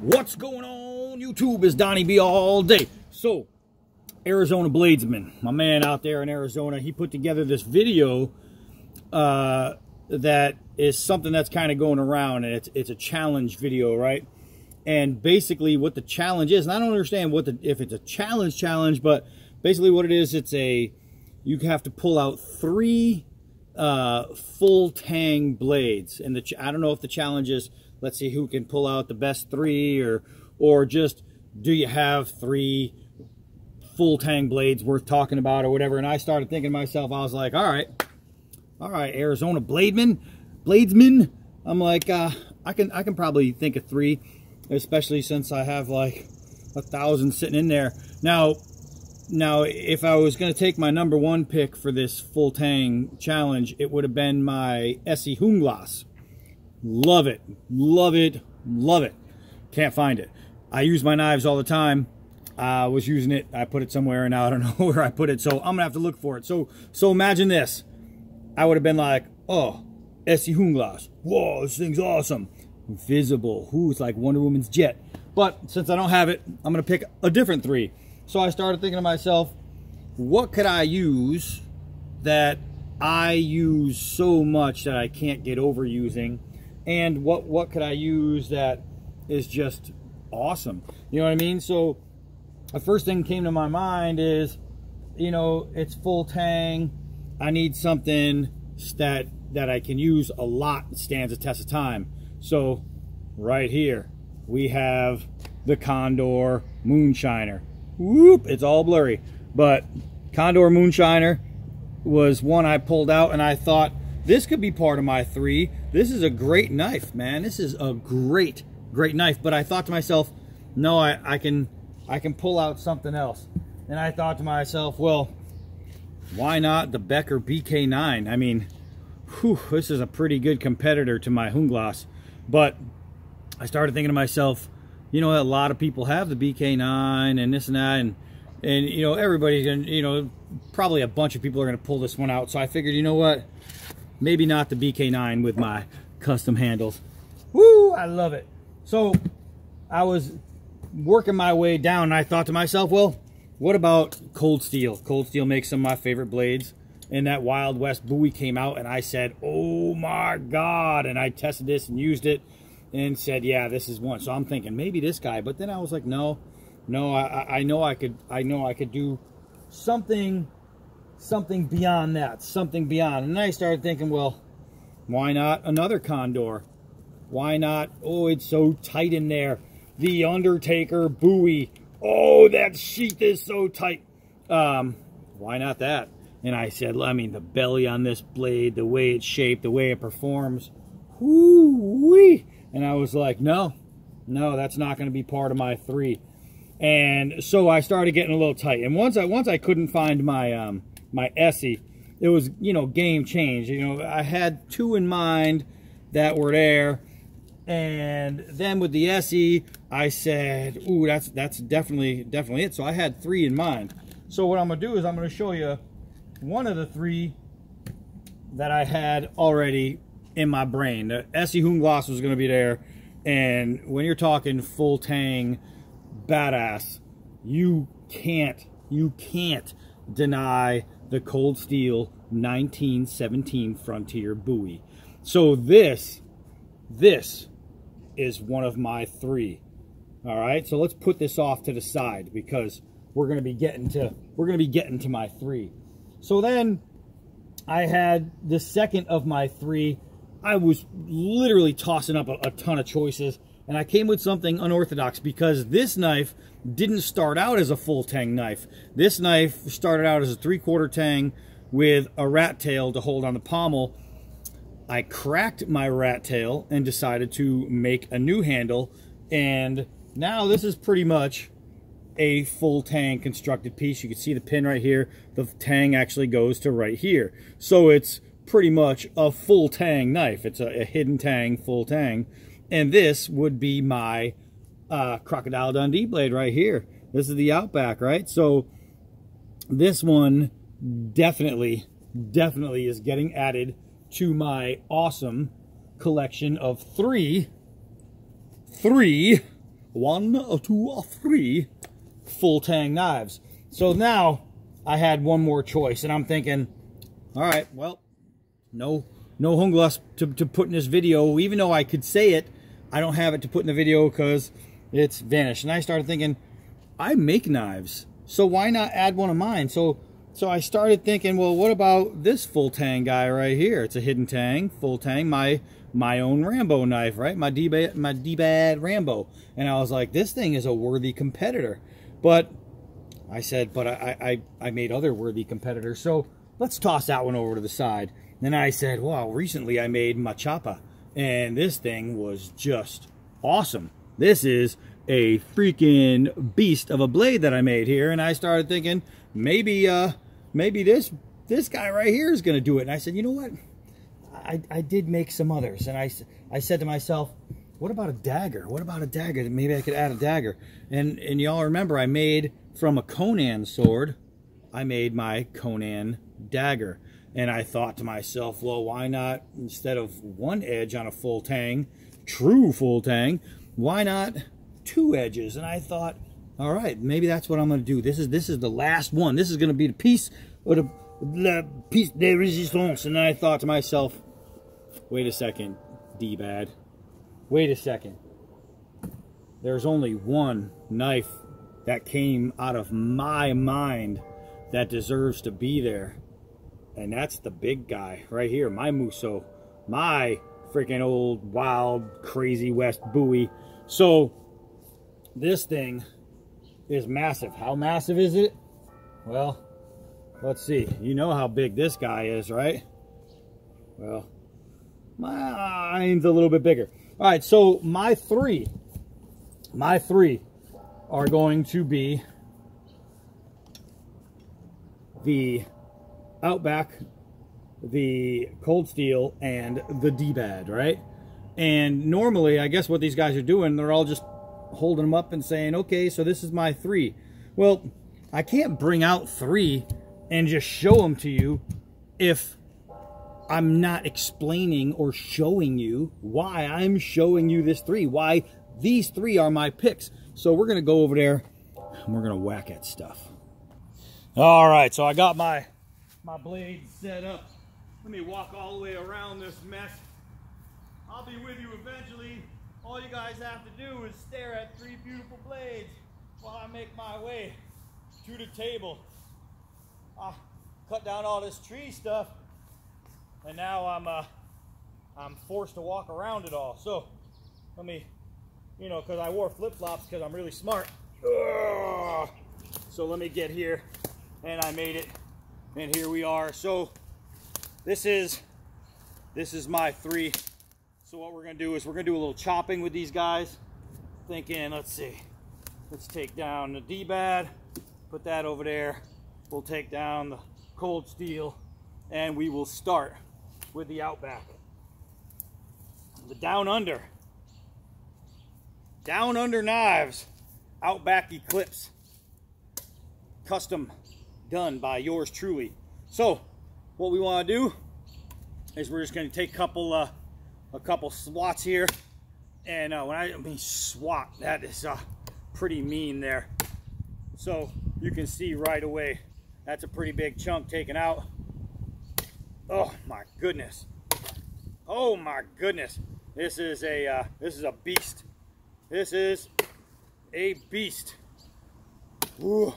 What's going on YouTube? It's Donnie B all day. So, Arizona Bladesman, my man out there in Arizona, he put together this video that is something that's kind of going around, and it's a challenge video, right? And basically what the challenge is, and I don't understand if it's a challenge, but basically what it is, you have to pull out 3 full tang blades, and I don't know if the challenge is, let's see who can pull out the best 3, or just, do you have 3 full tang blades worth talking about or whatever. And I started thinking to myself, I was like, all right, Arizona Bladesman. I'm like, I can probably think of 3, especially since I have like 1,000 sitting in there. Now, if I was going to take my #1 pick for this full tang challenge, it would have been my Essie Hunglas. Love it, love it, love it. Can't find it. I use my knives all the time. I was using it. I put it somewhere, and now I don't know where I put it. So I'm gonna have to look for it. So imagine this. I would have been like, oh, Essie Hunglas. Whoa, this thing's awesome. Visible. Ooh, it's like Wonder Woman's jet. But since I don't have it, I'm gonna pick a different 3. So I started thinking to myself, what could I use that I use so much that I can't get over using? And what could I use that is just awesome? You know what I mean? So the first thing came to my mind is, you know, it's full tang. I need something that I can use a lot and stands the test of time. So right here we have the Condor Moonshiner. Whoop, it's all blurry. But Condor Moonshiner was one I pulled out, and I thought, this could be part of my 3. This is a great knife, man. This is a great knife. But I thought to myself, no, I can pull out something else. And I thought to myself, well, why not the Becker BK9? I mean, whew, this is a pretty good competitor to my Hunglas. But I started thinking to myself, you know, a lot of people have the BK9 and this and that, and you know, everybody's gonna, you know, probably a bunch of people are gonna pull this one out. So I figured, you know what? Maybe not the BK9 with my custom handles. Woo, I love it. So I was working my way down, and I thought to myself, well, what about Cold Steel? Cold Steel makes some of my favorite blades. And that Wild West buoy came out, and I said, oh my God. And I tested this and used it and said, yeah, this is one. So I'm thinking maybe this guy. But then I was like, no, I know I could do something beyond that, something beyond. And then I started thinking, well, why not another Condor? Why not? Oh, it's so tight in there. The Undertaker buoy. Oh, that sheath is so tight. Why not that? And I said, I mean, the belly on this blade, the way it's shaped, the way it performs. Whoo-wee. And I was like, no, that's not going to be part of my 3. And so I started getting a little tight. And once I couldn't find my my Essie, it was, you know, game change. You know, I had 2 in mind that were there, and then with the Essie, I said, ooh, that's definitely it. So I had 3 in mind. So what I'm gonna do is I'm gonna show you one of the 3 that I had already in my brain. The Essie Hunglas was gonna be there, and when you're talking full tang badass, you can't deny the Cold Steel 1917 Frontier buoy. So this is one of my 3. All right, so let's put this off to the side, because we're going to be getting to my 3. So then I had the second of my 3. I was literally tossing up a ton of choices, and I came with something unorthodox, because this knife didn't start out as a full tang knife. This knife started out as a 3/4 tang with a rat tail to hold on the pommel. I cracked my rat tail and decided to make a new handle, and now this is pretty much a full tang constructed piece. You can see the pin right here. The tang actually goes to right here. So it's pretty much a full tang knife. It's a hidden tang, full tang. And this would be my Crocodile Dundee blade right here. This is the Outback, right? So this one definitely is getting added to my awesome collection of three 1 or 2 or 3 full tang knives. So now I had one more choice, and I'm thinking, all right, well, no hunglas to put in this video. Even though I could say it, I don't have it to put in the video because it's vanished. And I started thinking, I make knives, so why not add one of mine? So I started thinking, well, what about this full tang guy right here? It's a hidden tang, full tang, my own Rambo knife, right? My D-Bad Rambo. And I was like, this thing is a worthy competitor. But I said, but I made other worthy competitors, so let's toss that one over to the side. Then I said, wow, recently I made Machapa, and this thing was just awesome. This is a freaking beast of a blade that I made here. And I started thinking, maybe this guy right here is going to do it. And I said, you know what? I did make some others. And I said to myself, what about a dagger? What about a dagger? Maybe I could add a dagger. And y'all remember, I made from a Conan sword, I made my Conan dagger. And I thought to myself, well, why not, instead of one edge on a full tang, true full tang, why not 2 edges? And I thought, all right, maybe that's what I'm going to do. This is the last one. This is going to be the piece of the piece de resistance. And then I thought to myself, wait a second, D-Bad. Wait a second. There's only one knife that came out of my mind that deserves to be there. And that's the big guy right here, my Muso, my freaking old, wild, crazy West Bowie. So this thing is massive. How massive is it? Well, let's see. You know how big this guy is, right? Well, mine's a little bit bigger. All right, so my three are going to be the Outback, the Cold Steel, and the D-Bad, right? And normally, I guess what these guys are doing, they're all just holding them up and saying, okay, so this is my 3. Well, I can't bring out 3 and just show them to you if I'm not explaining or showing you why I'm showing you this 3, why these 3 are my picks. So we're going to go over there and we're going to whack at stuff. All right, so I got my blade set up. Let me walk all the way around this mess. I'll be with you eventually. All you guys have to do is stare at 3 beautiful blades while I make my way to the table. I cut down all this tree stuff, and now I'm forced to walk around it all. So let me, you know, because I wore flip-flops because I'm really smart. Ugh. So let me get here, and I made it. And here we are. So this is my 3. So what we're gonna do is we're gonna do a little chopping with these guys. Thinking, let's see, let's take down the D-Bad, put that over there. We'll take down the Cold Steel, and we will start with the Outback. The Down Under knives, Outback Eclipse, custom done by yours truly. So what we want to do is we're just going to take a couple swats here, and when I mean swat, that is pretty mean there. So you can see right away that's a pretty big chunk taken out. Oh my goodness, oh my goodness, this is a beast. This is a beast. Ooh.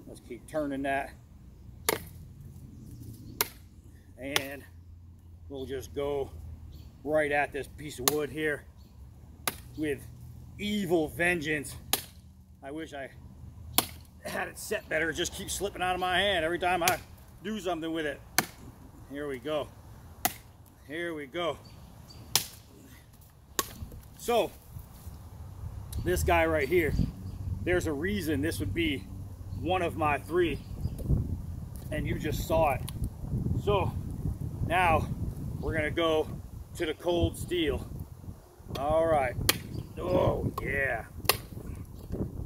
Let's keep turning that, and we'll just go right at this piece of wood here with evil vengeance. I wish I had it set better. It just keeps slipping out of my hand every time I do something with it. Here we go. Here we go. So this guy right here, there's a reason this would be one of my 3, and you just saw it. So now we're gonna go to the Cold Steel. All right. Oh yeah,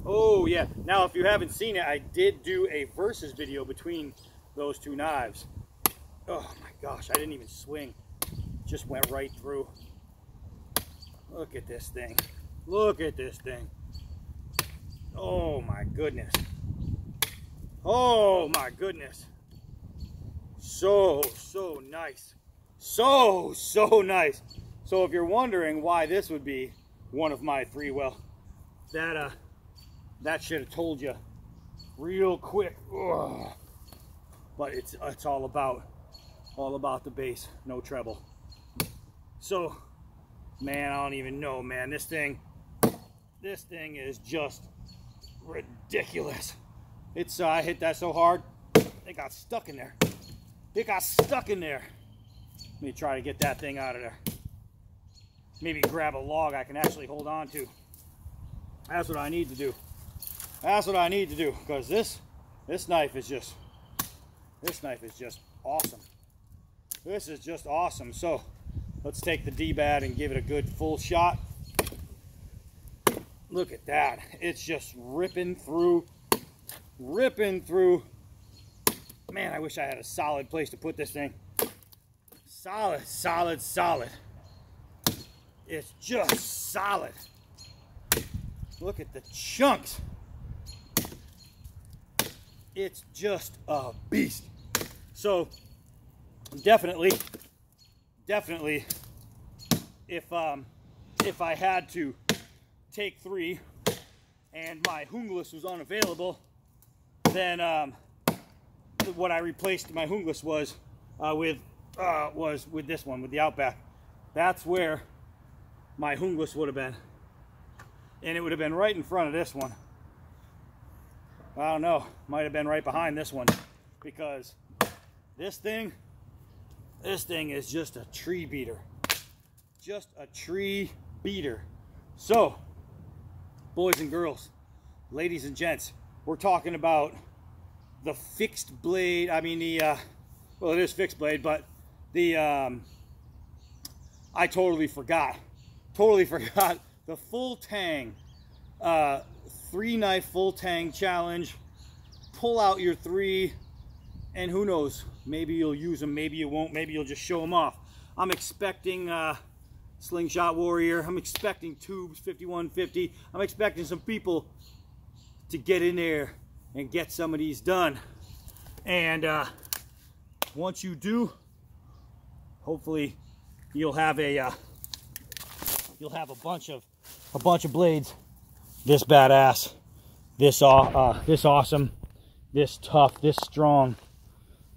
oh yeah. Now if you haven't seen it, I did do a versus video between those 2 knives. Oh my gosh, I didn't even swing, just went right through. Look at this thing. Look at this thing. Oh my goodness. Oh my goodness. So nice. So nice. So if you're wondering why this would be one of my three, well, that should have told you real quick. Ugh. But it's all about the bass, no treble. So, man, I don't even know, man. This thing is just ridiculous. It's I hit that so hard, it got stuck in there. It got stuck in there. Let me try to get that thing out of there. Maybe grab a log I can actually hold on to. That's what I need to do. That's what I need to do, because this knife is just awesome. This is just awesome. So let's take the D-pad and give it a good full shot. Look at that. It's just ripping through. Man, I wish I had a solid place to put this thing. Solid. It's just solid. Look at the chunks. It's just a beast. So definitely, if I had to take three and my hungless was unavailable, then what I replaced my hungless was with this one, with the Outback. That's where my hungless would have been, and it would have been right in front of this one. I don't know, might have been right behind this one, because this thing is just a tree beater. Just a tree beater. So, boys and girls, ladies and gents, we're talking about the fixed blade. I mean well, it is fixed blade, but the I totally forgot the full tang, 3-knife full tang challenge. Pull out your 3, and who knows, maybe you'll use them, maybe you won't, maybe you'll just show them off. I'm expecting Slingshot Warrior, I'm expecting Tubes 5150, I'm expecting some people to get in there and get some of these done. And once you do, hopefully you'll have a bunch of blades this badass, this awesome, this tough, this strong,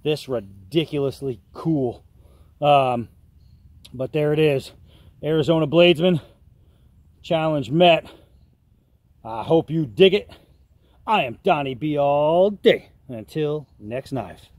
this ridiculously cool. But there it is, Arizona Bladesman challenge met. I hope you dig it. I am Donnie B all day. Until next knife.